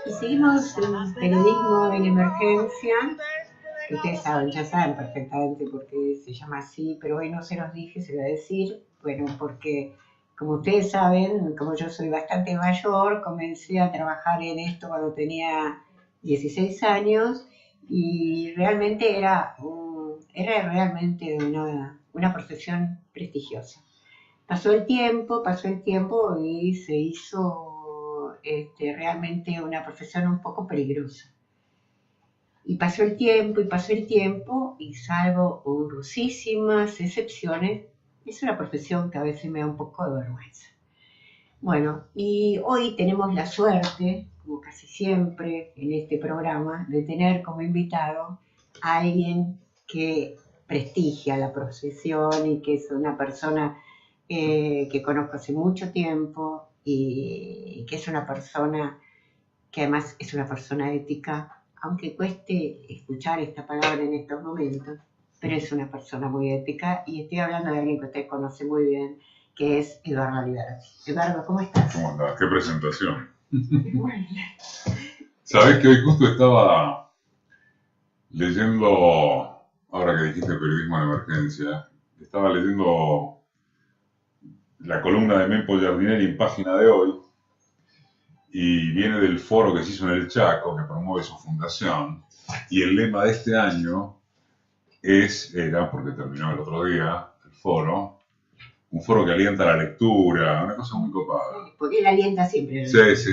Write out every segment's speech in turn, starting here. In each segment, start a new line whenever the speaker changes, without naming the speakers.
Y seguimos en periodismo en emergencia, que ustedes saben, ya saben perfectamente por qué se llama así, pero hoy no se los dije, se lo voy a decir, bueno, porque como ustedes saben, como yo soy bastante mayor, comencé a trabajar en esto cuando tenía 16 años y realmente era realmente una profesión prestigiosa. Pasó el tiempo y se hizo realmente una profesión un poco peligrosa. Y pasó el tiempo y pasó el tiempo y salvo honrosísimas excepciones, es una profesión que a veces me da un poco de vergüenza. Bueno, y hoy tenemos la suerte, como casi siempre en este programa, de tener como invitado a alguien que prestigia la profesión y que es una persona que conozco hace mucho tiempo y que es una persona que además es una persona ética, aunque cueste escuchar esta palabra en estos momentos, pero es una persona muy ética y estoy hablando de alguien que usted conoce muy bien, que es Eduardo Liberati. Eduardo, ¿cómo estás?
¿Cómo andás? ¿Qué presentación? Sabés que hoy justo estaba leyendo, ahora que dijiste periodismo en emergencia, estaba leyendo la columna de Mempo Giardinelli en Página de Hoy y viene del foro que se hizo en el Chaco, que promueve su fundación, y el lema de este año era, porque terminó el otro día, el foro, un foro que alienta la lectura, una cosa muy copada.
Sí, porque él alienta siempre.
Sí, sí.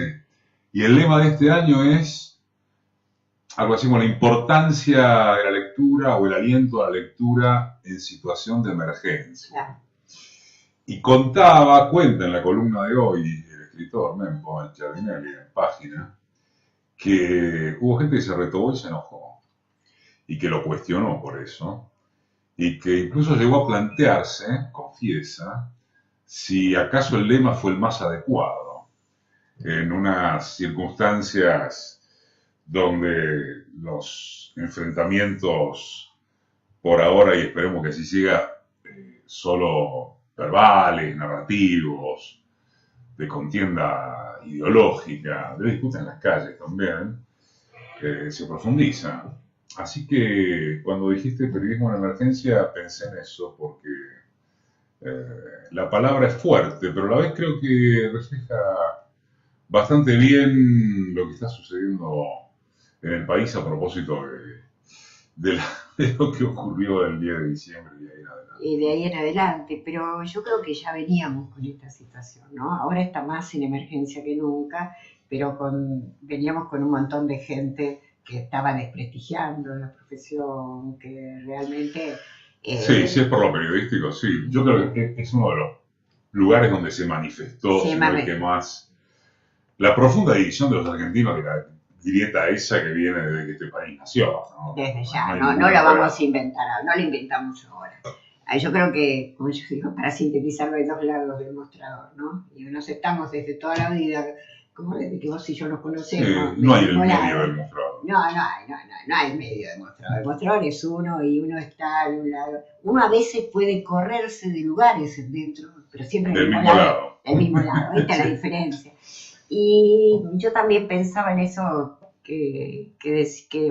Y el lema de este año es algo así como la importancia de la lectura o el aliento a la lectura en situación de emergencia.
Claro.
Y cuenta en la columna de hoy, el escritor Mempo Giardinelli, en Página, que hubo gente que se retobó y se enojó, y que lo cuestionó por eso, y que incluso llegó a plantearse, confiesa, si acaso el lema fue el más adecuado, en unas circunstancias donde los enfrentamientos, por ahora, y esperemos que así siga, solo verbales, narrativos, de contienda ideológica, de disputa en las calles también, se profundiza. Así que cuando dijiste periodismo en emergencia pensé en eso, porque la palabra es fuerte, pero a la vez creo que refleja bastante bien lo que está sucediendo en el país a propósito de lo que ocurrió el 10 de diciembre y de ahí en adelante.
Y de ahí en adelante, pero yo creo que ya veníamos con esta situación, ¿no? Ahora está más en emergencia que nunca, pero veníamos con un montón de gente que estaba desprestigiando la profesión, que realmente...
Sí, si es por lo periodístico, sí. Yo creo que es uno de los lugares donde se manifestó, si no es que más, la profunda división de los argentinos de la grieta esa que viene desde que este país nació, ¿no?
Desde ya, no la vamos a inventar, no la inventamos ahora. Yo creo que, como yo digo, para sintetizarlo hay dos lados del mostrador, ¿no? Y nos estamos desde toda la vida, como desde que vos y yo nos conocemos.
Sí, no hay el medio del mostrador.
No hay medio del mostrador. El mostrador es uno y uno está de un lado. Uno a veces puede correrse de lugares dentro, pero siempre
del mismo lado.
Del mismo lado, esta es la diferencia. Y yo también pensaba en eso que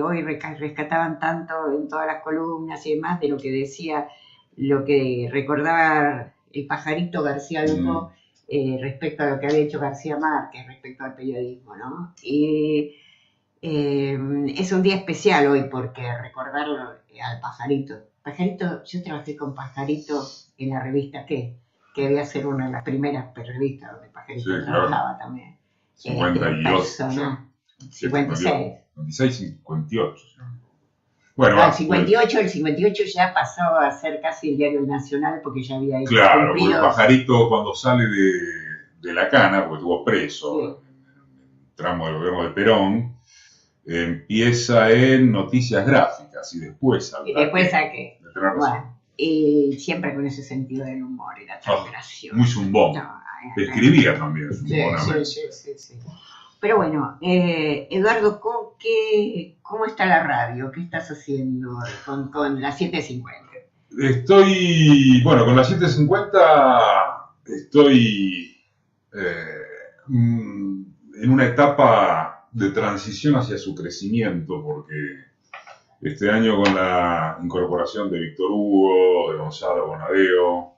hoy rescataban tanto en todas las columnas y demás, de lo que decía, lo que recordaba el pajarito García Luco respecto a lo que había hecho García Márquez respecto al periodismo, ¿no? Y es un día especial hoy porque recordarlo al pajarito. Pajarito, yo trabajé con Pajarito en la revista que debía ser una de las primeras revistas donde Pajarito trabajaba también.
58.
56.
56, 58. Bueno,
el 58 ya pasó a ser casi el diario nacional porque ya había hecho
claro, porque el pajarito cuando sale de la cana, porque estuvo preso en el tramo del gobierno de Perón, empieza en Noticias Gráficas y después
a qué. Bueno, y siempre con ese sentido del humor, era tan gracioso.
Muy zumbón. Escribía también zumbonamente.
Sí. Pero bueno, Eduardo, ¿cómo está la radio? ¿Qué estás haciendo con la 750?
Con la 750 estoy en una etapa de transición hacia su crecimiento, porque este año con la incorporación de Víctor Hugo, de Gonzalo Bonadeo,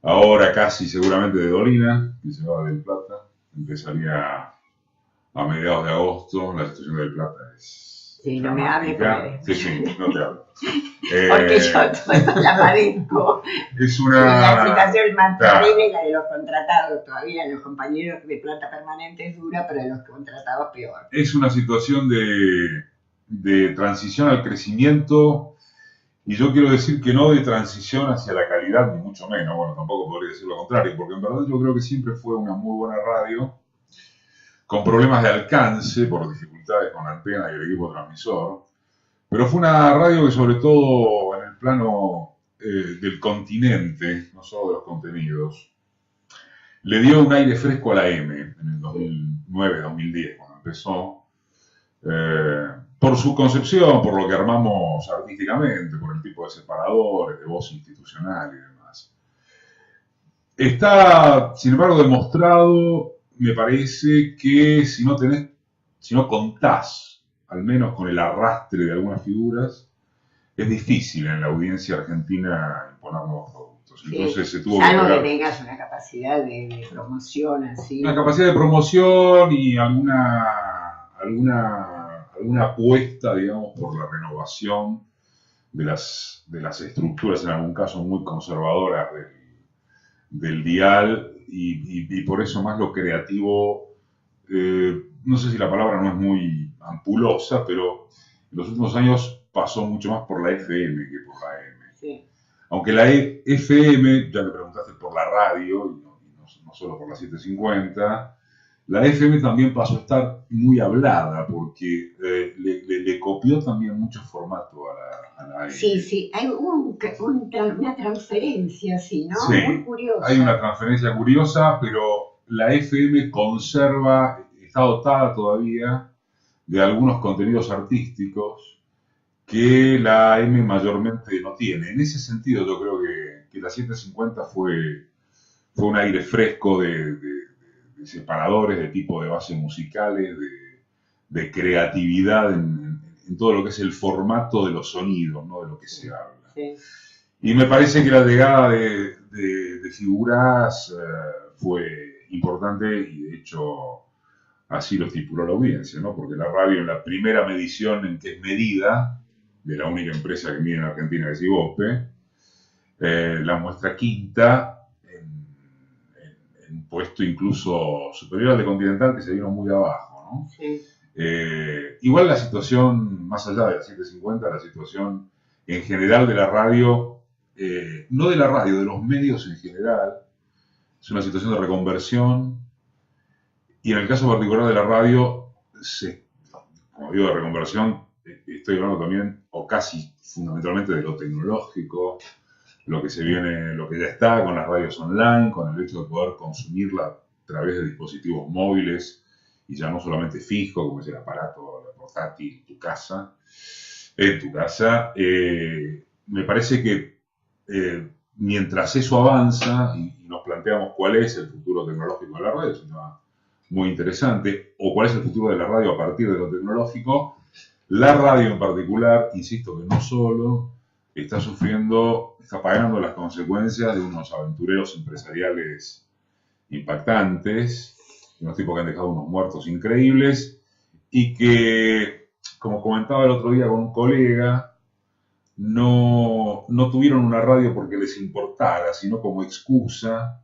ahora casi seguramente de Dolina, que se va a Del Plata, empezaría a mediados de agosto. La situación de Del Plata es
sí, no me hable
dramática. Sí, no te hablo.
Porque yo la padezco.
Es
La
una...
situación más terrible es la de los contratados. Todavía los compañeros de planta permanente es dura, pero de los contratados peor.
Es una situación de transición al crecimiento, y yo quiero decir que no de transición hacia la calidad, ni mucho menos. Bueno, tampoco podría decir lo contrario, porque en verdad yo creo que siempre fue una muy buena radio, con problemas de alcance por dificultades con la antena y el equipo transmisor, pero fue una radio que, sobre todo en el plano del continente, no solo de los contenidos, le dio un aire fresco a la M en el 2009-2010, cuando empezó, por su concepción, por lo que armamos artísticamente, por el tipo de separadores, de voz institucional y demás. Está, sin embargo, demostrado, me parece, que si no contás, al menos con el arrastre de algunas figuras, es difícil en la audiencia argentina imponer nuevos productos. Entonces se tuvo
salvo
que
que tengas una capacidad de promoción así.
Una capacidad de promoción y alguna apuesta, digamos, por la renovación de las estructuras, en algún caso muy conservadoras del dial, y por eso más lo creativo, no sé si la palabra no es muy ampulosa, pero en los últimos años pasó mucho más por la FM que por la AM.
Sí.
Aunque la FM, ya me preguntaste por la radio, y no solo por la 750, la FM también pasó a estar muy hablada, porque le copió también mucho formato a la AM.
Sí, hay una transferencia, sí, ¿no?
Sí,
muy curiosa.
Hay una transferencia curiosa, pero la FM está dotada todavía de algunos contenidos artísticos que la AM mayormente no tiene. En ese sentido, yo creo que la 750 fue un aire fresco de separadores, de tipo de base musicales, de creatividad en todo lo que es el formato de los sonidos, ¿no? De lo que se habla.
Sí.
Y me parece que la llegada de figuras fue importante, y de hecho así lo estipuló la audiencia, ¿no? Porque la radio, en la primera medición en que es medida, de la única empresa que mide en Argentina, que es Ibope, la muestra quinta en un puesto incluso superior al de Continental, que se vino muy abajo, ¿no?
Sí.
Igual la situación, más allá de la 750, la situación en general de la radio, no de la radio, de los medios en general, es una situación de reconversión, y en el caso particular de la radio, como digo, de reconversión, estoy hablando también, o casi fundamentalmente, de lo tecnológico, lo que se viene, lo que ya está con las radios online, con el hecho de poder consumirla a través de dispositivos móviles, y ya no solamente fijo, como es el aparato portátil en tu casa. Me parece que mientras eso avanza y nos planteamos cuál es el futuro tecnológico de la radio, es un tema muy interesante, o cuál es el futuro de la radio a partir de lo tecnológico, la radio en particular, insisto que no solo, está pagando las consecuencias de unos aventureros empresariales impactantes, unos tipos que han dejado unos muertos increíbles, y que, como comentaba el otro día con un colega, no tuvieron una radio porque les importara, sino como excusa,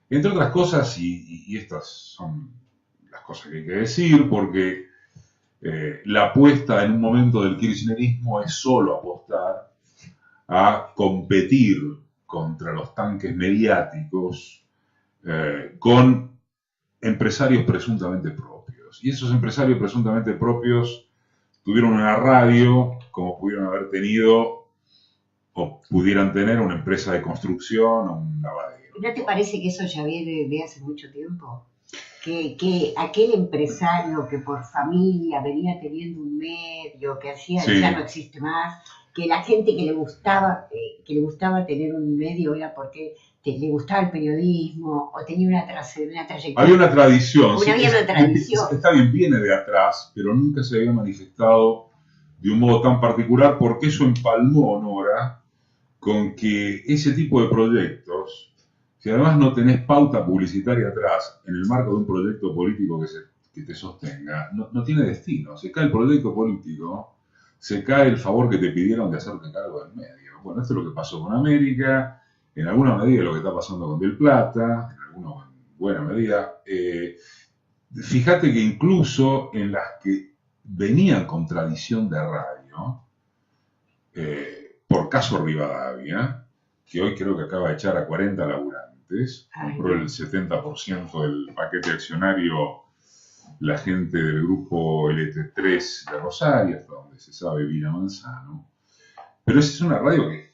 entre otras cosas, y estas son las cosas que hay que decir, porque la apuesta en un momento del kirchnerismo es solo apostar a competir contra los tanques mediáticos con empresarios presuntamente propios. Y esos empresarios presuntamente propios tuvieron una radio como pudieron haber tenido o pudieran tener una empresa de construcción o un lavadero.
¿No te parece que eso ya viene de hace mucho tiempo? Que aquel empresario que por familia venía teniendo un medio, que hacía,
Sí.
ya no existe más, que la gente que le gustaba tener un medio era porque le gustaba el periodismo o tenía una trayectoria.
Había una tradición.
Había una tradición.
Está bien, viene de atrás, pero nunca se había manifestado de un modo tan particular, porque eso empalmó, Nora, con que ese tipo de proyectos, si además no tenés pauta publicitaria atrás, en el marco de un proyecto político que te sostenga, no tiene destino. Se cae el proyecto político, se cae el favor que te pidieron de hacerte cargo del medio. Bueno, esto es lo que pasó con América, en alguna medida lo que está pasando con Del Plata, en alguna buena medida. Fíjate que incluso en las que venían con tradición de radio, por caso Rivadavia, que hoy creo que acaba de echar a 40 laburantes, compró el 70% del paquete accionario la gente del grupo LT3 de Rosario, hasta donde se sabe Villa Manzano. Pero esa es una radio que,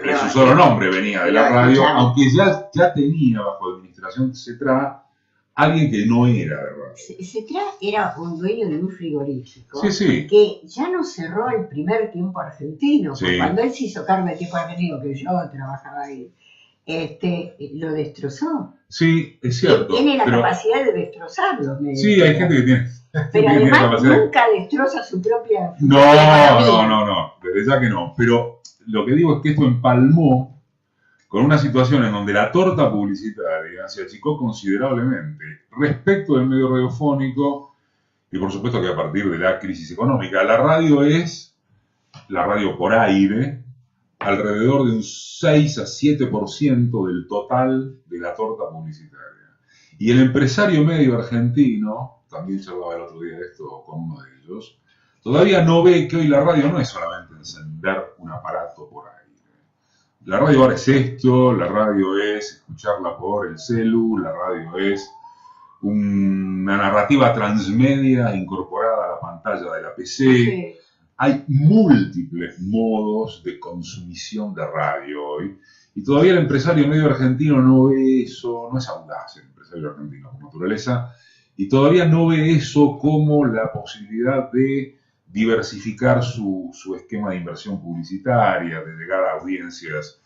de su solo nombre, venía de la radio, aunque ya tenía bajo administración CETRA alguien que no era de radio.
CETRA era un dueño de un frigorífico
sí.
que ya no cerró el primer tiempo argentino.
Sí.
Cuando él se hizo cargo del tiempo argentino, que yo trabajaba ahí, lo destrozó.
Sí, es cierto.
Tiene la capacidad de destrozarlo.
Sí, hay gente que tiene.
Pero además nunca destroza su propia.
No, desde ya que no. Pero lo que digo es que esto empalmó con una situación en donde la torta publicitaria se achicó considerablemente respecto del medio radiofónico, y por supuesto que a partir de la crisis económica, la radio por aire, alrededor de un 6 a 7% del total de la torta publicitaria. Y el empresario medio argentino, también charlaba el otro día de esto con uno de ellos, todavía no ve que hoy la radio no es solamente encender un aparato por aire. La radio ahora es esto, la radio es escucharla por el celu, la radio es una narrativa transmedia incorporada a la pantalla de la PC. Sí. Hay múltiples modos de consumición de radio hoy, y todavía el empresario medio argentino no ve eso, no es audaz el empresario argentino por naturaleza, y todavía no ve eso como la posibilidad de diversificar su esquema de inversión publicitaria, de llegar a audiencias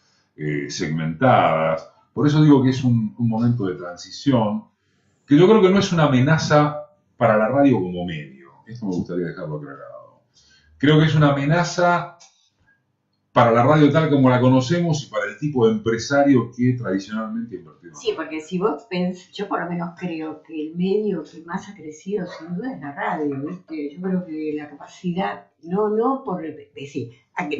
segmentadas. Por eso digo que es un momento de transición, que yo creo que no es una amenaza para la radio como medio. Esto me gustaría dejarlo aclarado. Creo que es una amenaza para la radio tal como la conocemos y para el tipo de empresario que tradicionalmente invertido.
Sí, porque si vos pensás, yo por lo menos creo que el medio que más ha crecido sin duda es la radio, ¿viste? Yo creo que la capacidad, no por decir,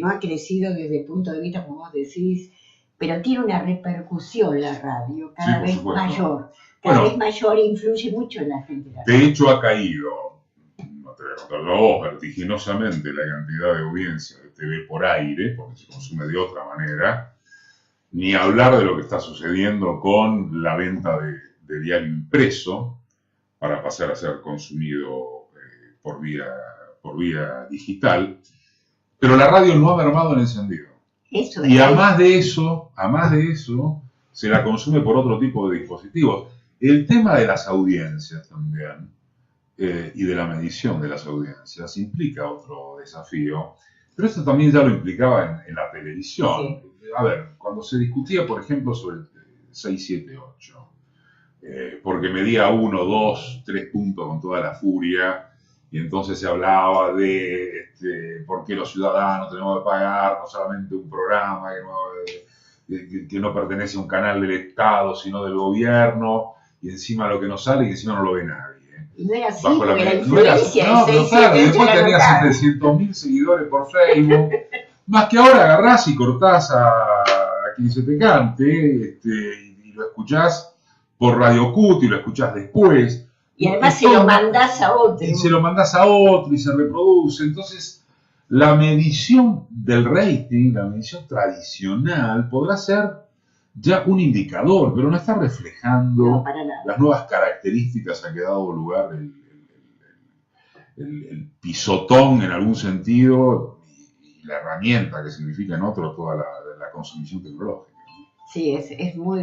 no ha crecido desde el punto de vista, como vos decís, pero tiene una repercusión la radio cada vez mayor. Cada vez mayor e influye mucho en la gente.
De hecho ha caído, no te voy a contar vos, vertiginosamente la cantidad de audiencia de TV por aire, porque se consume de otra manera, ni hablar de lo que está sucediendo con la venta de diario impreso para pasar a ser consumido por vía digital, pero la radio no ha mermado en encendido.
Eso
y además de eso, se la consume por otro tipo de dispositivos. El tema de las audiencias también, y de la medición de las audiencias, implica otro desafío, pero esto también ya lo implicaba en la televisión. Sí. A ver, cuando se discutía, por ejemplo, sobre el 678, porque medía 1, 2, 3 puntos con toda la furia, y entonces se hablaba de por qué los ciudadanos tenemos que pagar no solamente un programa que no pertenece a un canal del Estado, sino del gobierno, y encima lo que nos sale y que encima no lo ve nadie.
Y no era así, porque la influencia
claro, después tenía 700.000 seguidores por Facebook, más que ahora agarrás y cortás a quien se te cante, y lo escuchás por Radio Cut y lo escuchás después.
Y además se lo mandás a otro.
Y se lo mandás a otro y se reproduce. Entonces, la medición del rating, la medición tradicional, podrá ser ya un indicador, pero no está reflejando las nuevas características a que ha dado lugar el pisotón en algún sentido y la herramienta que significa en otro toda la consumición tecnológica.
Sí, es muy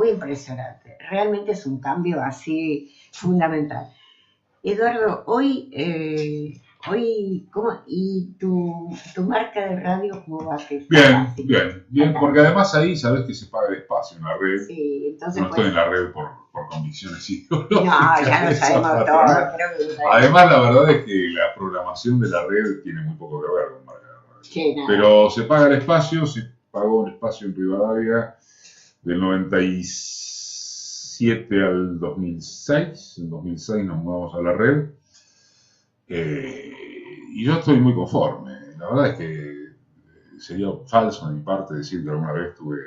impresionante. Realmente es un cambio así fundamental. Eduardo, hoy Hoy, ¿cómo? ¿Y tu marca de radio cómo va?
Bien, porque además ahí sabes que se paga el espacio en la red.
Sí, entonces
No estoy
pues...
en la red por convicciones
No,
ideológicas
ya
de
lo
esa
sabemos todo,
patronal.
creo que lo sabemos.
Además, la verdad es que la programación de la red tiene muy poco que ver con marca de radio.
Sí, nada.
Pero se paga el espacio, se pagó el espacio en Rivadavia del 97 al 2006. En 2006 nos mudamos a la red. Y yo estoy muy conforme. La verdad es que sería falso de mi parte decir que alguna vez tuve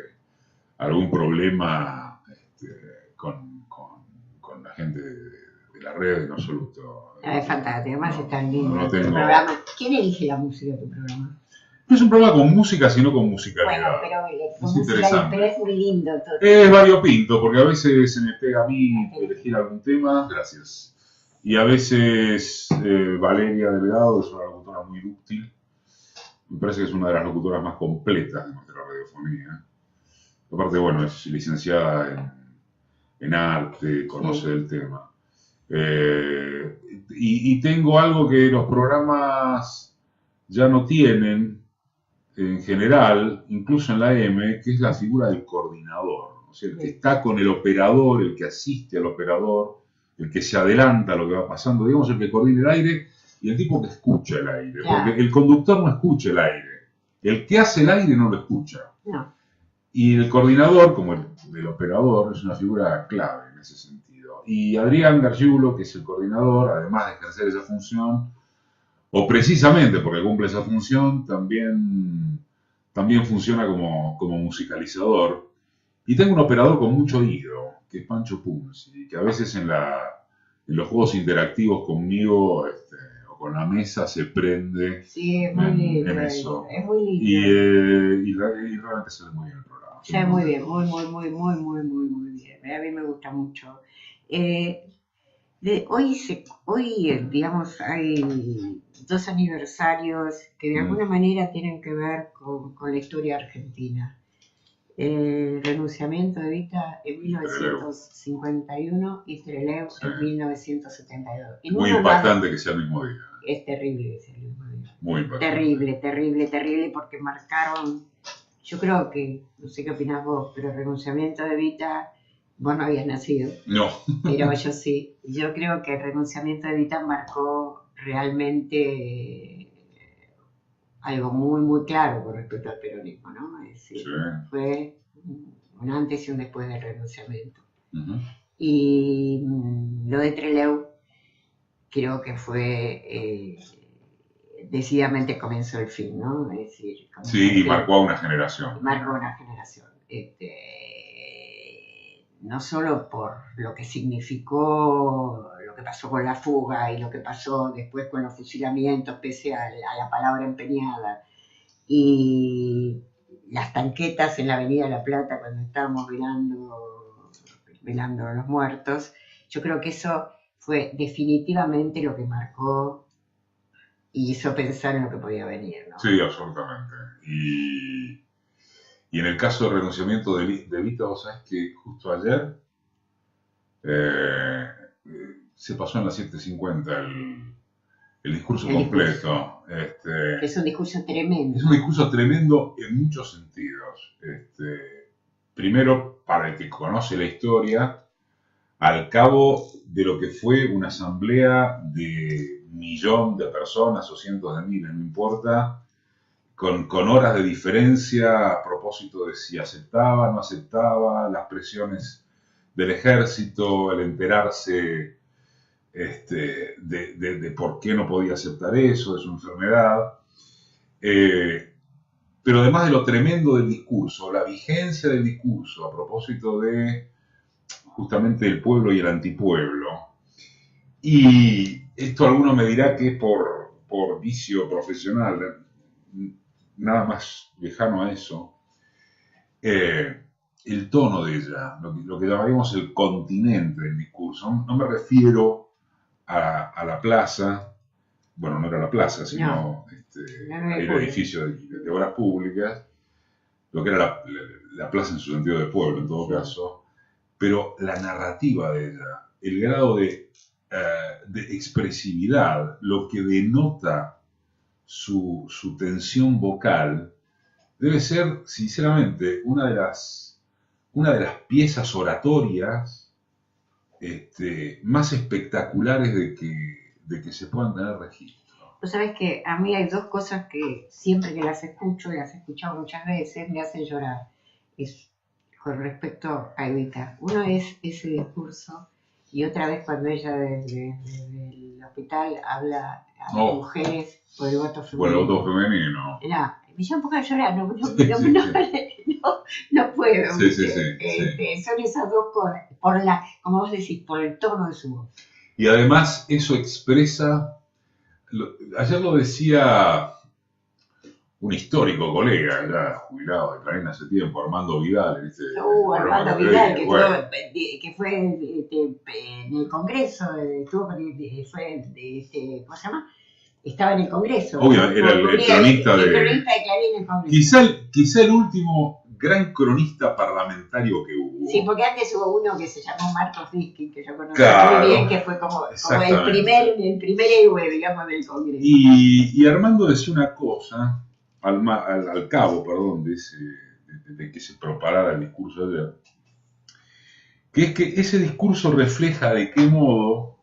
algún problema con la gente de la red en absoluto.
Es fantástico, además es tan lindo
No
tu
tengo...
programa. ¿Quién elige la música de tu programa?
No es un programa con música, sino con musicalidad.
Bueno, pero
es interesante.
Pero es muy lindo todo.
Es variopinto, porque a veces se me pega a mí elegir algún tema. Gracias. Y a veces Valeria Delgado es una locutora muy dúctil. Me parece que es una de las locutoras más completas de nuestra radiofonía. Aparte, bueno, es licenciada en arte, conoce el tema. Y tengo algo que los programas ya no tienen, en general, incluso en la M, que es la figura del coordinador. O sea, el que está con el operador, el que asiste al operador, el que se adelanta a lo que va pasando, digamos, el que coordina el aire y el tipo que escucha el aire. Porque el conductor no escucha el aire. El que hace el aire no lo escucha.
No.
Y el coordinador, como el operador, es una figura clave en ese sentido. Y Adrián Gargiulo, que es el coordinador, además de ejercer esa función, o precisamente porque cumple esa función, también funciona como musicalizador. Y tengo un operador con mucho oído, que es Pancho Punzi, que a veces en los juegos interactivos conmigo o con la mesa se prende
es muy lindo,
en eso.
Es muy lindo.
Y realmente se ve muy bien el programa.
Se ve muy bien, muy bien. A mí me gusta mucho. Hoy, digamos, hay 2 aniversarios que de alguna manera tienen que ver con la historia argentina. El renunciamiento de Evita en 1951 y Trelew en 1972.
Muy impactante que sea el mismo día.
Es terrible que sea el mismo día.
Muy impactante.
Terrible, porque marcaron, yo creo que, no sé qué opinás vos, pero el renunciamiento de Evita, vos no habías nacido.
No.
Pero yo sí. Yo creo que el renunciamiento de Evita marcó realmente algo muy claro con respecto al peronismo, ¿no? Es decir, fue un antes y un después del renunciamiento. Y lo de Trelew creo que fue decididamente comenzó el fin, ¿no? Es decir,
sí, y marcó a una generación.
Marcó una generación. No solo por lo que significó, lo que pasó con la fuga y lo que pasó después con los fusilamientos, pese a la palabra empeñada, y las tanquetas en la Avenida de la Plata cuando estábamos velando a los muertos. Yo creo que eso fue definitivamente lo que marcó y hizo pensar en lo que podía venir, ¿no?
Sí, absolutamente. Y en el caso del renunciamiento de Evita, vos sabés que justo ayer se pasó en las 7:50 el discurso completo.
Es un discurso tremendo.
Es un discurso tremendo en muchos sentidos. Primero, para el que conoce la historia, al cabo de lo que fue una asamblea de 1.000.000 de personas o cientos de miles, no importa, con horas de diferencia a propósito de si aceptaba, no aceptaba, las presiones del ejército, el enterarse de por qué no podía aceptar eso, de su enfermedad. Pero además de lo tremendo del discurso, la vigencia del discurso a propósito de justamente el pueblo y el antipueblo. Y esto alguno me dirá que es por vicio profesional, nada más lejano a eso. El tono de ella, lo que llamaríamos el continente del discurso. No me refiero a la plaza, bueno, no era la plaza, sino el edificio de obras públicas, lo que era la plaza en su sentido de pueblo, en todo caso, pero la narrativa de ella, el grado de de expresividad, lo que denota su tensión vocal, debe ser, sinceramente, una de las piezas oratorias más espectaculares de que se puedan tener registro.
Tú sabes que a mí hay dos cosas que siempre que las escucho, y las he escuchado muchas veces, me hacen llorar. Con respecto a Evita. Uno es ese discurso y otra vez cuando ella desde el hospital habla a las mujeres por el voto femenino.
Por el voto femenino.
Me llama un poco a llorar, no puedo.
Sí.
Son esas dos cosas, como vos decís, por el tono de su voz.
Y además eso expresa, ayer lo decía un histórico colega, ya jubilado de Clarín hace tiempo, Armando Vidal, ¿viste?
Armando Vidal, que fue en el Congreso, ¿cómo se llama? Estaba en el Congreso.
Obvio, era el cronista de
Clarín en el Congreso.
Quizá el último gran cronista parlamentario que hubo.
Sí, porque antes hubo uno que se llamó Marcos Riskin, que yo conozco
muy
bien, que fue como el primer héroe, digamos, del Congreso.
Y Armando decía una cosa, al cabo, de que se propagara el discurso de ayer, que es que ese discurso refleja de qué modo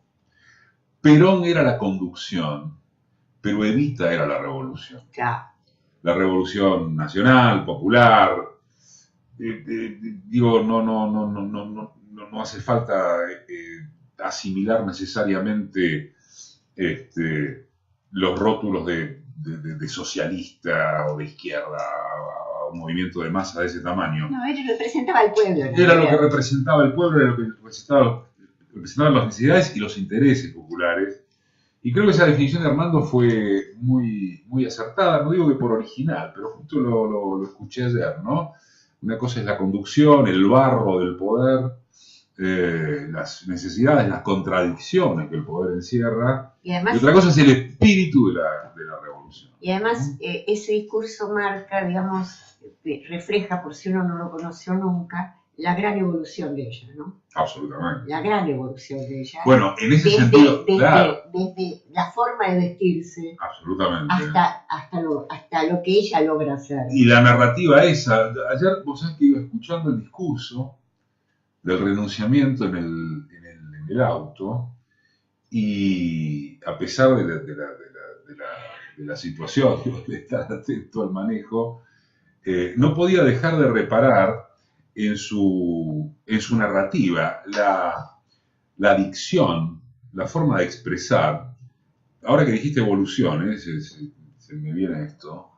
Perón era la conducción, pero Evita era la revolución.
Claro.
La revolución nacional, popular. Digo, no hace falta asimilar necesariamente los rótulos de socialista o de izquierda a un movimiento de masa de ese tamaño.
No, él representaba al pueblo.
Era lo que representaba el pueblo, era lo que representaban las necesidades y los intereses populares. Y creo que esa definición de Armando fue muy acertada, no digo que por original, pero justo lo escuché ayer, ¿no? Una cosa es la conducción, el barro del poder, las necesidades, las contradicciones que el poder encierra, y otra cosa es el espíritu de la revolución.
Y además ese discurso marca, digamos, refleja, por si uno no lo conoció nunca, la gran evolución de ella, ¿no?
Absolutamente.
La gran evolución de ella.
Bueno, en ese sentido, claro.
Desde la forma de vestirse.
Absolutamente.
Hasta lo que ella logra hacer.
Y la narrativa esa. Ayer, vos sabés que iba escuchando el discurso del renunciamiento en el auto, y a pesar de la situación, de estar atento al manejo, no podía dejar de reparar en su narrativa, la dicción, la forma de expresar. Ahora que dijiste evolución, se me viene esto,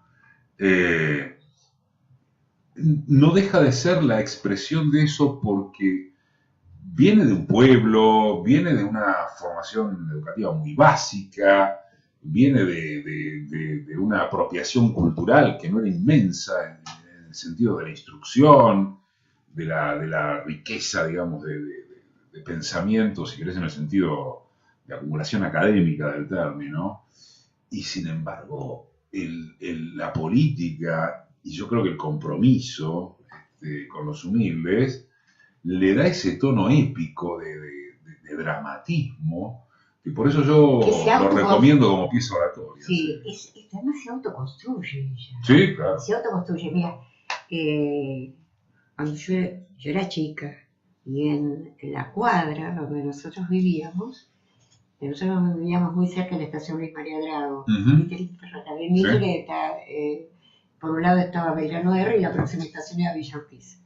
no deja de ser la expresión de eso porque viene de un pueblo, viene de una formación educativa muy básica, viene de una apropiación cultural que no era inmensa en el sentido de la instrucción, de la riqueza, digamos, de pensamiento, si querés, en el sentido de acumulación académica del término. Y sin embargo, la política, y yo creo que el compromiso con los humildes, le da ese tono épico de dramatismo, y por eso yo lo recomiendo como pieza oratoria.
Sí, además se autoconstruye ella.
Sí, claro.
Se autoconstruye. Mira, cuando yo era chica, y en la cuadra donde nosotros vivíamos muy cerca de la estación Luis María Drago, en Mitreta, por un lado estaba Belgrano de Río y la próxima estación era Villa Urquiza.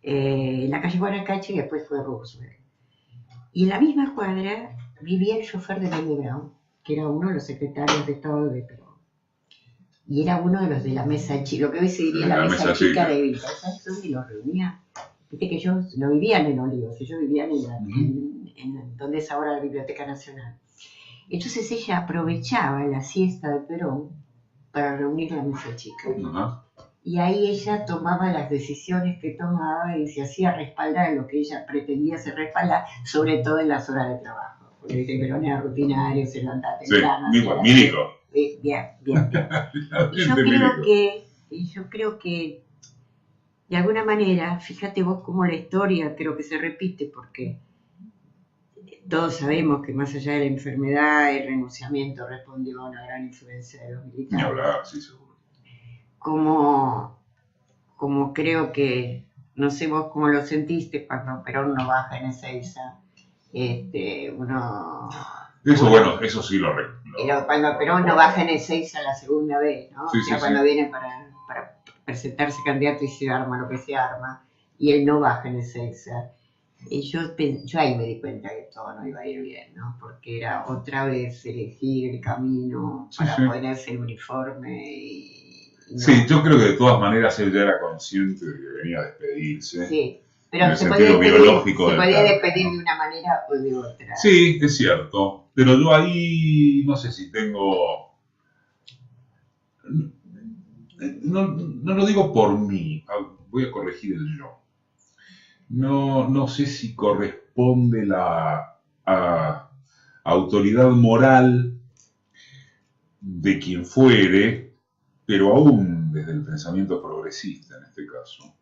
En la calle Guanacache y después fue Roosevelt. Y en la misma cuadra vivía el chofer de Manuel Brown, que era uno de los secretarios de Estado de Perón. Y era uno de los de la mesa chica, lo que hoy se diría la mesa chica de Evita. ¿Sabes dónde los reunía? Viste que ellos no vivían en Olivos, ellos vivían en donde es ahora la Biblioteca Nacional. Entonces ella aprovechaba la siesta de Perón para reunir la mesa chica. Y ahí ella tomaba las decisiones que tomaba y se hacía respaldar en lo que ella pretendía ser respaldar, sobre todo en las horas de trabajo. Porque Perón era rutinario, se levantaba temprano.
Sí, milico.
Bien. Y yo creo que de alguna manera, fíjate vos cómo la historia creo que se repite, porque todos sabemos que más allá de la enfermedad, el renunciamiento respondió a una gran influencia de los
Ni
militares.
hablar, sí, seguro.
Como creo que, no sé vos cómo lo sentiste cuando Perón no baja en Ezeiza,
Eso sí lo recuerdo.
Cuando Perón no baja en Ezeiza la segunda vez, ¿no?
Sí,
o sea,
sí,
cuando
sí.
viene para presentarse candidato y se arma lo que se arma, y él no baja en Ezeiza. Y yo ahí me di cuenta que todo no iba a ir bien, ¿no? Porque era otra vez elegir el camino para ponerse el uniforme no.
Sí, yo creo que de todas maneras él ya era consciente de que venía a despedirse.
Sí, pero se podía despedir de una manera o de otra.
Sí, es cierto. Pero yo ahí no sé si tengo... No lo digo por mí, voy a corregir el yo. No sé si corresponde la autoridad moral de quien fuere, pero aún desde el pensamiento progresista en este caso,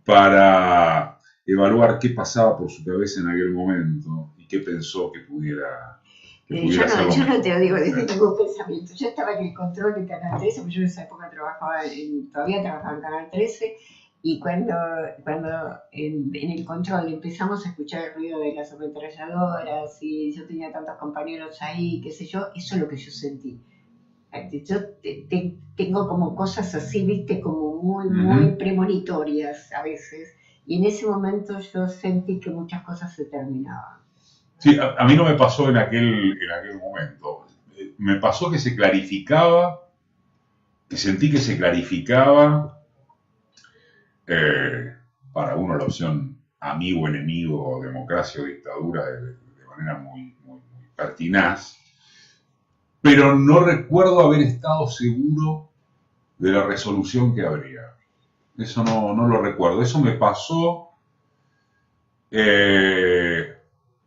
para evaluar qué pasaba por su cabeza en aquel momento y qué pensó que pudiera hacerlo.
Yo no te lo digo desde ningún pensamiento. Yo estaba en el control de Canal 13, porque yo en esa época todavía trabajaba en Canal 13, y cuando en el control empezamos a escuchar el ruido de las ametralladoras y yo tenía tantos compañeros ahí, qué sé yo, eso es lo que yo sentí. Yo tengo como cosas así, viste, como muy premonitorias a veces, y en ese momento yo sentí que muchas cosas se terminaban.
Sí, a mí no me pasó en aquel momento. Me pasó que se clarificaba, que sentí que se clarificaba para uno la opción amigo, enemigo, democracia o dictadura de manera muy pertinaz, pero no recuerdo haber estado seguro de la resolución que habría. Eso no lo recuerdo. Eso me pasó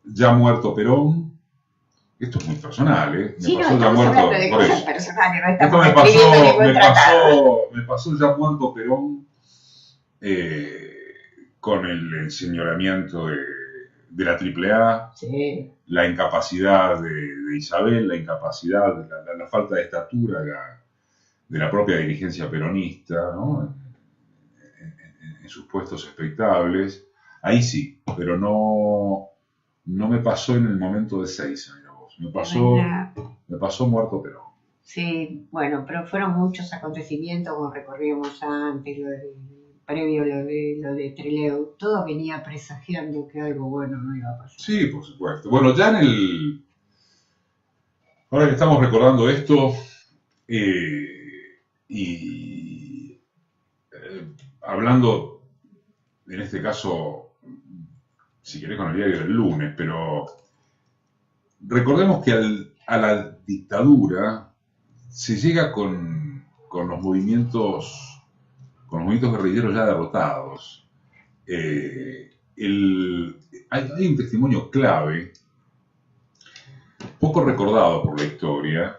ya muerto Perón. Esto es muy personal, ¿eh?
Me pasó ya muerto. Por eso.
Esto me pasó ya muerto Perón con el señalamiento de la AAA,
sí.
La incapacidad de Isabel, la incapacidad, la falta de estatura de la propia dirigencia peronista, ¿no? En sus puestos expectables. Ahí sí, pero no me pasó en el momento de Ezeiza, mira vos. Me pasó muerto Perón.
Sí, bueno, pero fueron muchos acontecimientos, como recorríamos antes, previo lo de Trelew, todo venía presagiando que algo bueno no iba a pasar.
Sí, por supuesto. Bueno, ya ahora que estamos recordando esto, hablando, en este caso, si querés con el diario del lunes, pero recordemos que a la dictadura se llega con los movimientos guerrilleros ya derrotados. Hay un testimonio clave, poco recordado por la historia,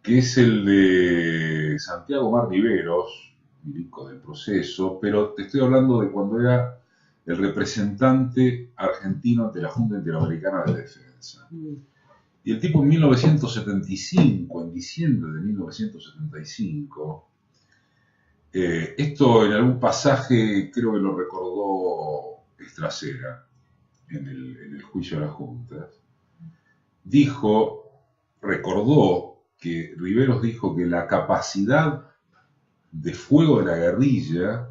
que es el de Santiago Mar Riveros, milico del proceso, pero te estoy hablando de cuando era el representante argentino ante la Junta Interamericana de Defensa. Y el tipo en 1975, en diciembre de 1975, esto en algún pasaje creo que lo recordó Estracera en el juicio de las juntas, recordó que Riveros dijo que la capacidad de fuego de la guerrilla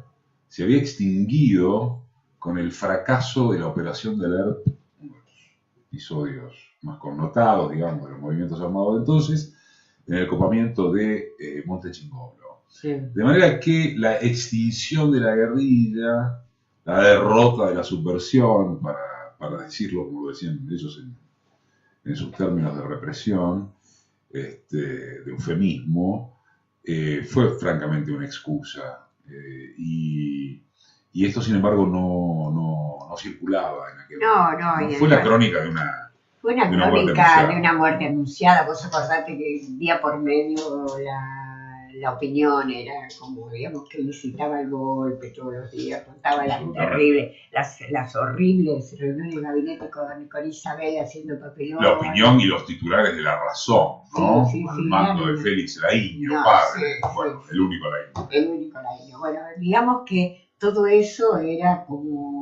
se había extinguido con el fracaso de la operación del ERP, uno de los episodios más connotados, digamos, de los movimientos armados de entonces, en el copamiento de Monte Chingolo.
Sí.
De manera que la extinción de la guerrilla, la derrota de la subversión, para decirlo como lo decían ellos en sus términos de represión, de eufemismo, fue francamente una excusa. Y esto, sin embargo, no circulaba en aquel momento. Fue la crónica de una...
Fue una crónica de una muerte anunciada. Vos acordate que día por medio la opinión era como, digamos, que visitaba el golpe todos los días, contaba las horribles reuniones de gabinete con Isabel haciendo papelón.
La opinión y los titulares de La Razón, ¿no?
Sí,
Al mando de Félix Laíño, padre. Bueno, el único Laíño.
El único Laíño. Bueno, digamos que todo eso era como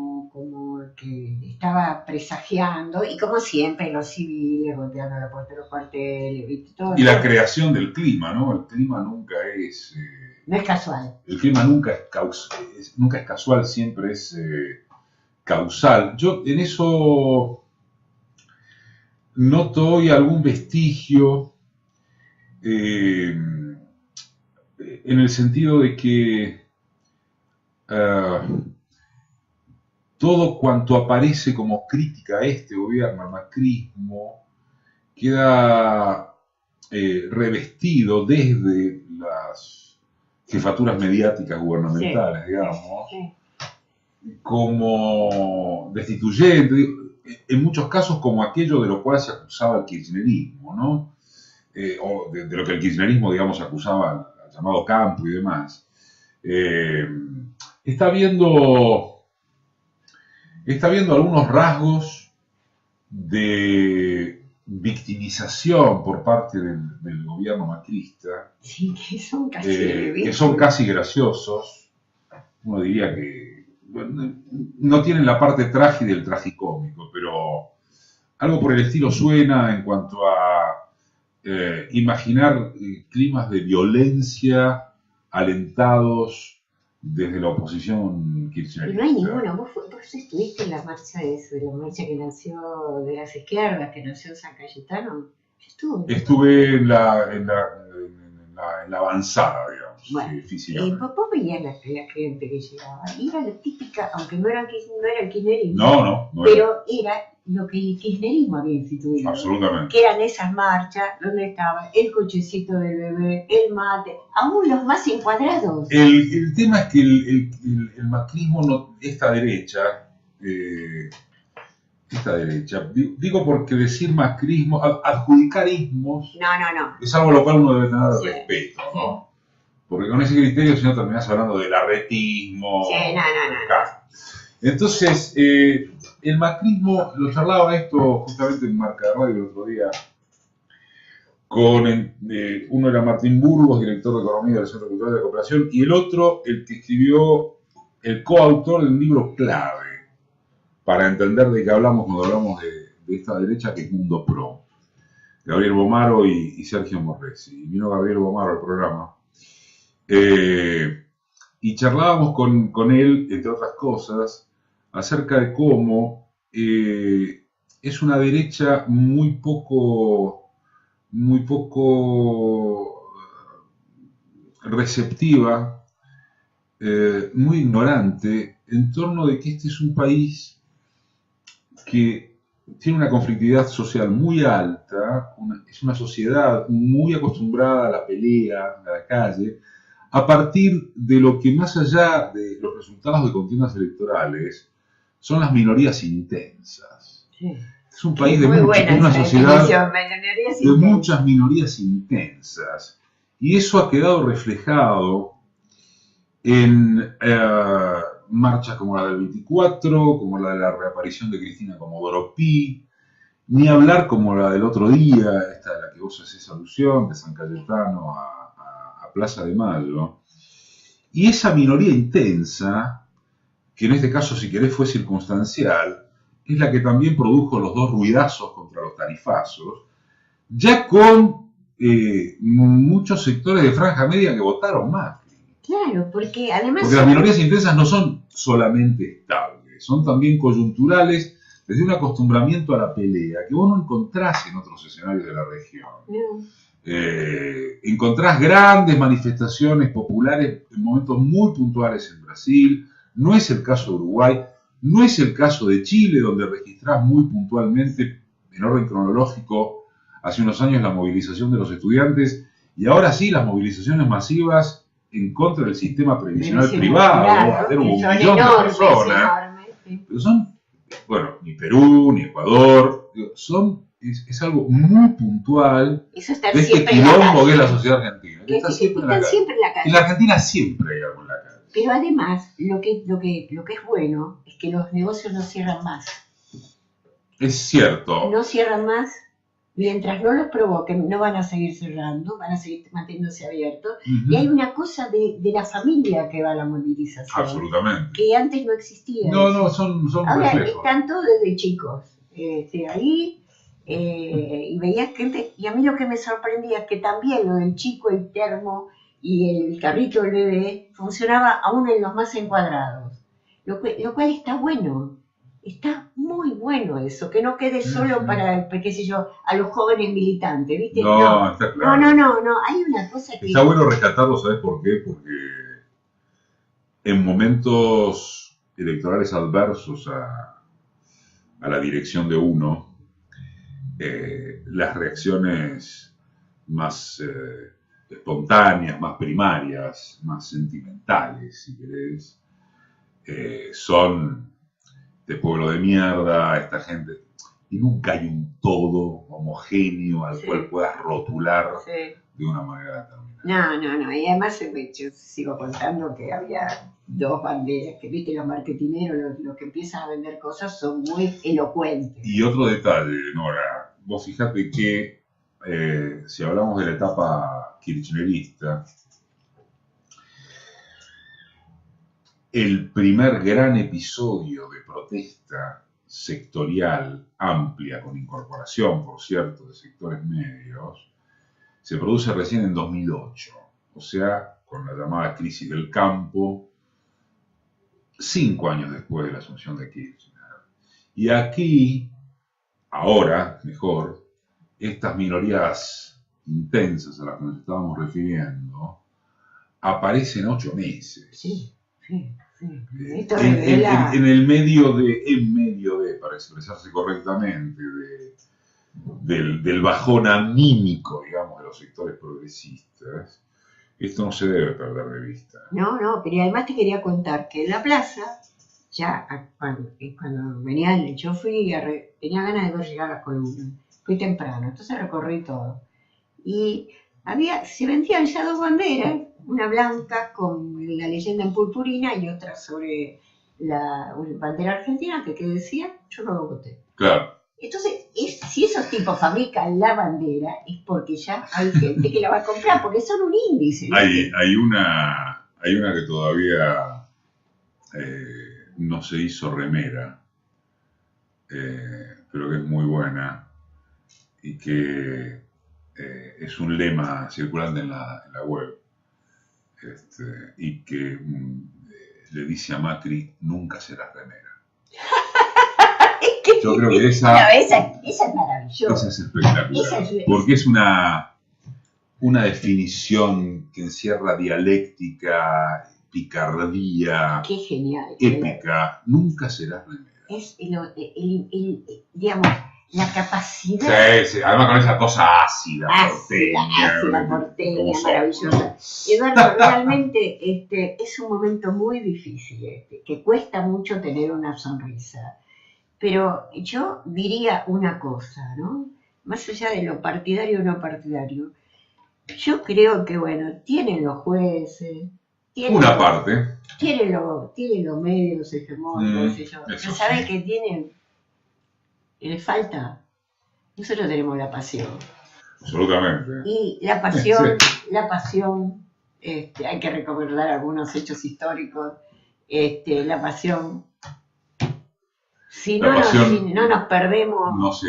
que estaba presagiando, y como siempre los civiles golpeando la puerta de los cuarteles, ¿viste? Todo
y la creación del clima, ¿no? El clima nunca es...
no es casual.
El clima nunca es casual, siempre es causal. Yo en eso noto hoy algún vestigio en el sentido de que todo cuanto aparece como crítica a este gobierno, al macrismo, queda revestido desde las jefaturas mediáticas gubernamentales, digamos, como destituyente, en muchos casos como aquello de lo cual se acusaba el kirchnerismo, ¿no? O de lo que el kirchnerismo, digamos, acusaba al llamado campo y demás. Está viendo algunos rasgos de victimización por parte del gobierno macrista,
sí, que son
casi graciosos. Uno diría que no tienen la parte trágica del tragicómico, pero algo por el estilo suena en cuanto a imaginar climas de violencia alentados desde la oposición kirchnerista.
No hay ninguna. Vos estuviste en la marcha que nació de las izquierdas, que nació en San Cayetano.
Estuve en la avanzada, digamos,
bueno,
físicamente.
Vos veías la gente que llegaba, y era la típica, aunque no era el kirchnerismo,
no
pero era lo que el kirchnerismo había instituido.
Absolutamente.
Que eran esas marchas donde estaba el cochecito del bebé, el mate, aún los más encuadrados.
El tema es que el macrismo, esta derecha, digo porque decir macrismo, adjudicar ismos,
no,
es algo a lo cual uno debe tener respeto, ¿no? Porque con ese criterio, si no, terminás hablando del arretismo.
Sí, no.
Entonces, el macrismo, lo charlaba esto justamente en Marca de Radio el otro día, con uno era Martín Burgos, director de Economía del Centro Cultural de Cooperación, y el otro, el que escribió, el coautor de un libro clave para entender de qué hablamos cuando hablamos de esta derecha, que es Mundo Pro. Gabriel Bomaro y Sergio Morresi. Y vino Gabriel Bomaro al programa. Y charlábamos con él, entre otras cosas, acerca de cómo es una derecha muy poco receptiva, muy ignorante, en torno de que este es un país que tiene una conflictividad social muy alta, es una sociedad muy acostumbrada a la pelea, a la calle, a partir de lo que, más allá de los resultados de contiendas electorales, son las minorías intensas.
Sí.
Es un país de una sociedad de muchas minorías intensas. Y eso ha quedado reflejado en marchas como la del 24, como la de la reaparición de Cristina Comodoro Pi, ni hablar como la del otro día, esta de la que vos haces alusión, de San Cayetano a Plaza de Mayo. Y esa minoría intensa, que en este caso, si querés, fue circunstancial, es la que también produjo los dos ruidazos contra los tarifazos, ya con muchos sectores de franja media que votaron más.
Claro, porque además...
Porque las minorías intensas no son solamente estables, son también coyunturales desde un acostumbramiento a la pelea que vos no encontrás en otros escenarios de la región.
No.
Encontrás grandes manifestaciones populares en momentos muy puntuales en Brasil, no es el caso de Uruguay, no es el caso de Chile, donde registrás muy puntualmente, en orden cronológico, hace unos años la movilización de los estudiantes, y ahora sí las movilizaciones masivas en contra del sistema previsional privado,
claro,
tener un millón de personas, pero son, bueno, ni Perú, ni Ecuador, son es algo muy puntual
Eso está
de este
siempre en la
quilombo
calle.
que es la sociedad argentina. Que está
Están
siempre en la calle.
siempre en la calle.
En la Argentina siempre hay algo en la calle.
Pero además, lo que es bueno es que los negocios no cierran más.
Es cierto.
No cierran más. Mientras no los provoquen, no van a seguir cerrando, van a seguir manteniéndose abiertos. Y hay una cosa de la familia que va a la movilización.
Absolutamente.
Que antes no existía.
No, son
ahora
reflejos.
están todos desde chicos. Ahí, y veías gente, y a mí lo que me sorprendía es que también lo del chico, el termo y el carrito del bebé funcionaba aún en los más encuadrados. Lo cual está bueno. Está muy bueno eso, que no quede solo para, qué sé yo, a los jóvenes militantes, ¿viste?
No, está claro.
No, hay una cosa que...
Está bueno rescatarlo, ¿sabes por qué? Porque en momentos electorales adversos a la dirección de uno, las reacciones más espontáneas, más primarias, más sentimentales, si querés, son de pueblo de mierda, esta gente, y nunca hay un todo homogéneo al cual puedas rotular de una manera determinada.
No, y además yo sigo contando que había dos banderas, que viste, los marketineros, los que empiezan a vender cosas son muy elocuentes.
Y otro detalle, Nora, vos fijate que si hablamos de la etapa kirchnerista, el primer gran episodio de protesta sectorial amplia, con incorporación, por cierto, de sectores medios, se produce recién en 2008, o sea, con la llamada crisis del campo, 5 años después de la asunción de Kirchner. Y aquí, ahora, mejor, estas minorías intensas a las que nos estábamos refiriendo, aparecen 8 meses.
Sí.
En medio de, para expresarse correctamente, del bajón anímico, digamos, de los sectores progresistas, esto no se debe perder de vista.
No, pero además te quería contar que en la plaza, ya cuando venía, yo fui, tenía ganas de ver llegar a las columnas, fui temprano, entonces recorrí todo. Y se vendían ya 2 banderas, una blanca con la leyenda en purpurina y otra sobre la bandera argentina que decía, yo no lo voté.
Claro.
Entonces, si esos tipos fabrican la bandera, es porque ya hay gente que la va a comprar, porque son un índice.
Hay una que todavía no se hizo remera, pero que es muy buena y que es un lema circulante en la web, y que le dice a Macri: nunca serás remera. Yo creo que esa
es maravillosa.
Esa es espectacular, porque es una definición que encierra dialéctica, picardía,
qué genial,
épica. Nunca serás remera.
Es digamos, la capacidad.
Sí, además con esa cosa ácida,
porteña, maravillosa. Eduardo, realmente es un momento muy difícil, que cuesta mucho tener una sonrisa. Pero yo diría una cosa, ¿no? Más allá de lo partidario o no partidario, yo creo que, bueno, tienen los jueces, tienen los medios hegemónicos, pero ¿sabes qué tienen? Les falta. Nosotros tenemos la pasión.
Absolutamente.
Y la pasión, hay que recordar algunos hechos históricos, la pasión. Si no nos perdemos...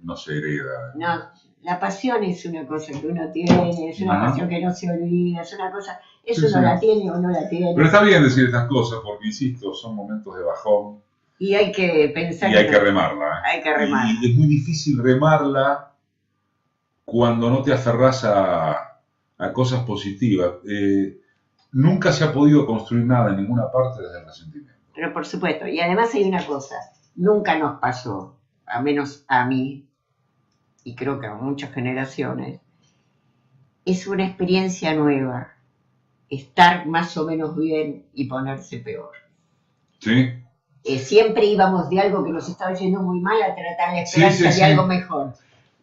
No se hereda.
No, la pasión es una cosa que uno tiene, es una pasión que no se olvida, es una cosa... Uno la tiene o no la tiene.
Pero está bien decir estas cosas porque, insisto, son momentos de bajón.
Y hay que pensar...
Y hay que remarla. Y es muy difícil remarla cuando no te aferrás a cosas positivas. Nunca se ha podido construir nada en ninguna parte desde el resentimiento.
Pero por supuesto, y además hay una cosa, nunca nos pasó, a menos a mí, y creo que a muchas generaciones, es una experiencia nueva, estar más o menos bien y ponerse peor.
¿Sí?
siempre íbamos de algo que nos estaba yendo muy mal a tratar la esperanza de algo mejor.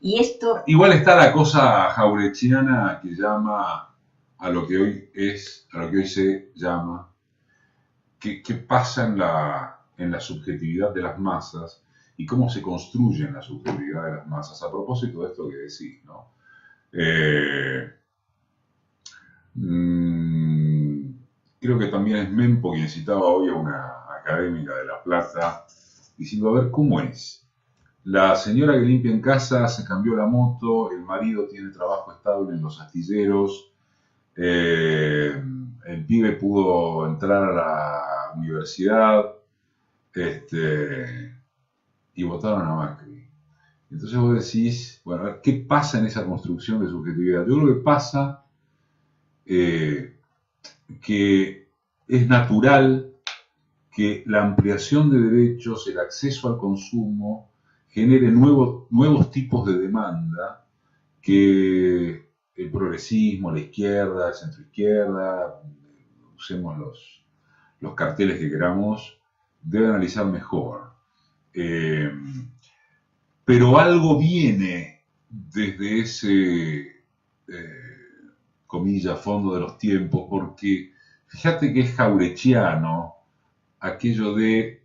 Y esto...
Igual está la cosa jaurechiana que llama a lo que hoy es, a lo que hoy se llama, qué pasa en la subjetividad de las masas y cómo se construye la subjetividad de las masas. A propósito de esto que decís, ¿no? Creo que también es Mempo quien citaba hoy a una académica de La Plata, diciendo, a ver, ¿cómo es? La señora que limpia en casa se cambió la moto, el marido tiene trabajo estable en los astilleros, el pibe pudo entrar a la universidad, y votaron a Macri. Entonces vos decís, bueno, a ver, ¿qué pasa en esa construcción de subjetividad? Yo creo que pasa que es natural que la ampliación de derechos, el acceso al consumo, genere nuevos tipos de demanda que el progresismo, la izquierda, el centroizquierda, usemos los carteles que queramos, debe analizar mejor. Pero algo viene desde ese, comilla, fondo de los tiempos, porque fíjate que es jaurechiano aquello de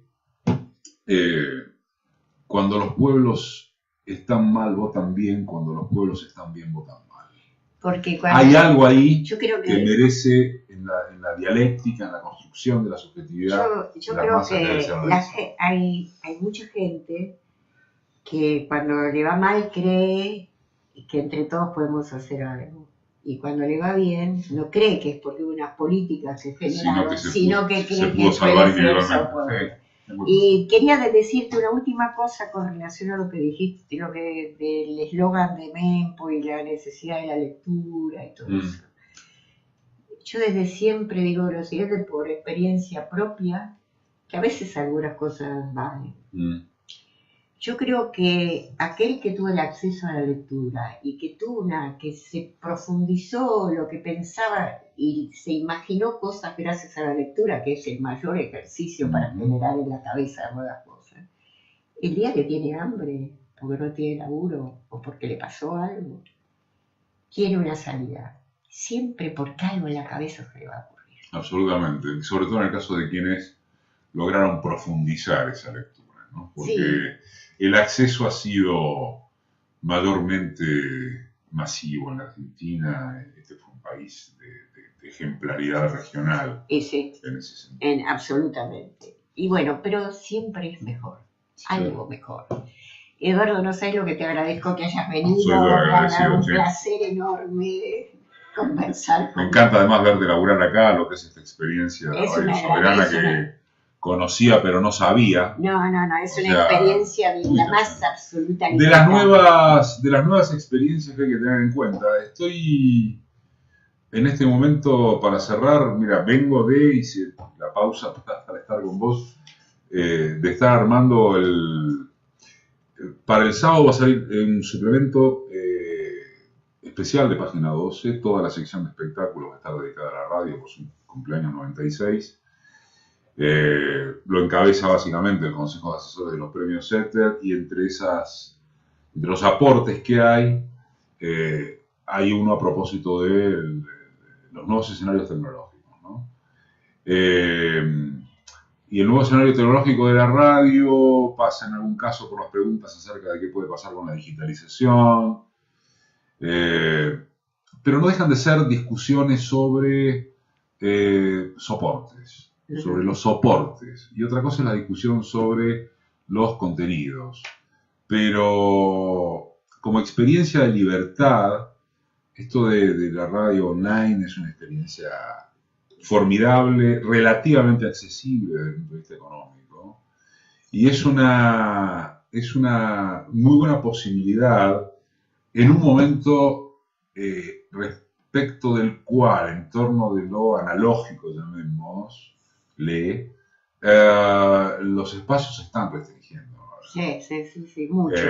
cuando los pueblos están mal, votan bien, cuando los pueblos están bien, votan mal.
Porque
hay algo ahí
yo creo
que merece en la dialéctica, en la construcción de la subjetividad.
Yo creo que hay mucha gente que cuando le va mal cree que entre todos podemos hacer algo. Y cuando le va bien, no cree que es porque unas políticas se generaron, sino que cree que es el Y quería decirte una última cosa con relación a lo que dijiste, lo que del eslogan de Mempo y la necesidad de la lectura y todo eso. Yo desde siempre digo lo siguiente por experiencia propia, que a veces algunas cosas valen. Yo creo que aquel que tuvo el acceso a la lectura y que que se profundizó lo que pensaba y se imaginó cosas gracias a la lectura, que es el mayor ejercicio para generar en la cabeza nuevas cosas, el día que tiene hambre, porque no tiene laburo o porque le pasó algo, quiere una salida. Siempre porque algo en la cabeza se le va a ocurrir.
Absolutamente, y sobre todo en el caso de quienes lograron profundizar esa lectura, ¿no? Porque el acceso ha sido mayormente masivo en la Argentina. Este fue un país de ejemplaridad regional en ese sentido.
Absolutamente. Y bueno, pero siempre es mejor, algo mejor. Eduardo, no sabes lo que te agradezco que hayas venido. Un placer enorme conversar.
Me encanta además verte laburar acá, lo que es esta experiencia de Radio Soberana que conocía pero no sabía.
No, es una experiencia de la más absoluta.
De las nuevas experiencias que hay que tener en cuenta. Estoy en este momento, para cerrar, mira, hice la pausa para estar con vos, de estar armando para el sábado va a salir un suplemento especial de Página 12, toda la sección de espectáculos va a estar dedicada a la radio por su cumpleaños 96. Lo encabeza básicamente el Consejo de Asesores de los Premios Setter, y entre los aportes que hay uno a propósito de los nuevos escenarios tecnológicos, ¿no? Y el nuevo escenario tecnológico de la radio pasa en algún caso por las preguntas acerca de qué puede pasar con la digitalización, pero no dejan de ser discusiones sobre soportes. Sobre los soportes, y otra cosa es la discusión sobre los contenidos. Pero como experiencia de libertad, esto de la radio online es una experiencia formidable, relativamente accesible desde el punto de vista económico, y es una muy buena posibilidad en un momento respecto del cual, en torno de lo analógico, llamemos, los espacios se están restringiendo.
Sí, mucho.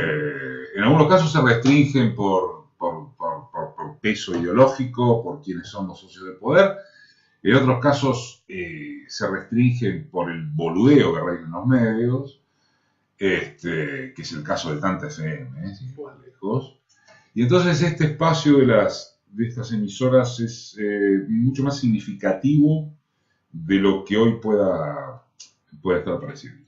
En algunos casos se restringen por peso ideológico, por quienes son los socios del poder. En otros casos se restringen por el boludeo que reina en los medios, que es el caso de Tanta FM, sin ir más lejos. Y entonces este espacio de estas emisoras es mucho más significativo de lo que hoy pueda estar apareciendo.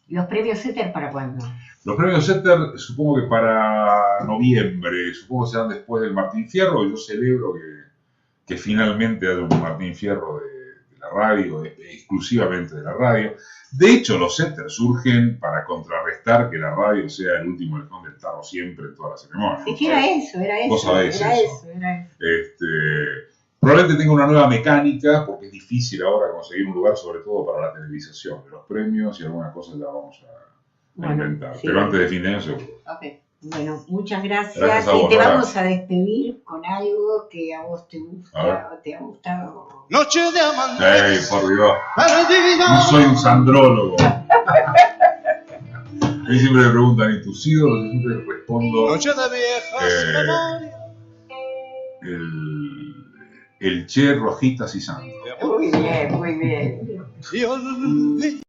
¿Los premios Setter para cuándo?
Los premios Setter supongo que para noviembre, supongo que serán después del Martín Fierro. Yo celebro que finalmente haya un Martín Fierro de la radio, exclusivamente de la radio. De hecho, los Setter surgen para contrarrestar que la radio sea el último lejón del tarro siempre en todas las ceremonias.
Es que era eso.
Vos sabés
era
eso.
eso.
Probablemente tenga una nueva mecánica, porque es difícil ahora conseguir un lugar, sobre todo para la televisación de los premios, y algunas cosas ya vamos a inventar.
Sí.
Pero antes de fin de año seguro.
Okay. Bueno, muchas gracias.
Gracias a vos,
y te
Nora.
vamos a despedir con algo que a vos te gusta o te ha gustado.
Noche de amantes.
¡Ey, por Dios!
Perdida.
No soy un sandrólogo. A mí siempre me preguntan, ¿y tus ídolos? Yo siempre respondo
Noche de viejas memorias.
el Che, Rojitas y Santos.
Muy bien, muy bien.
Y olvido.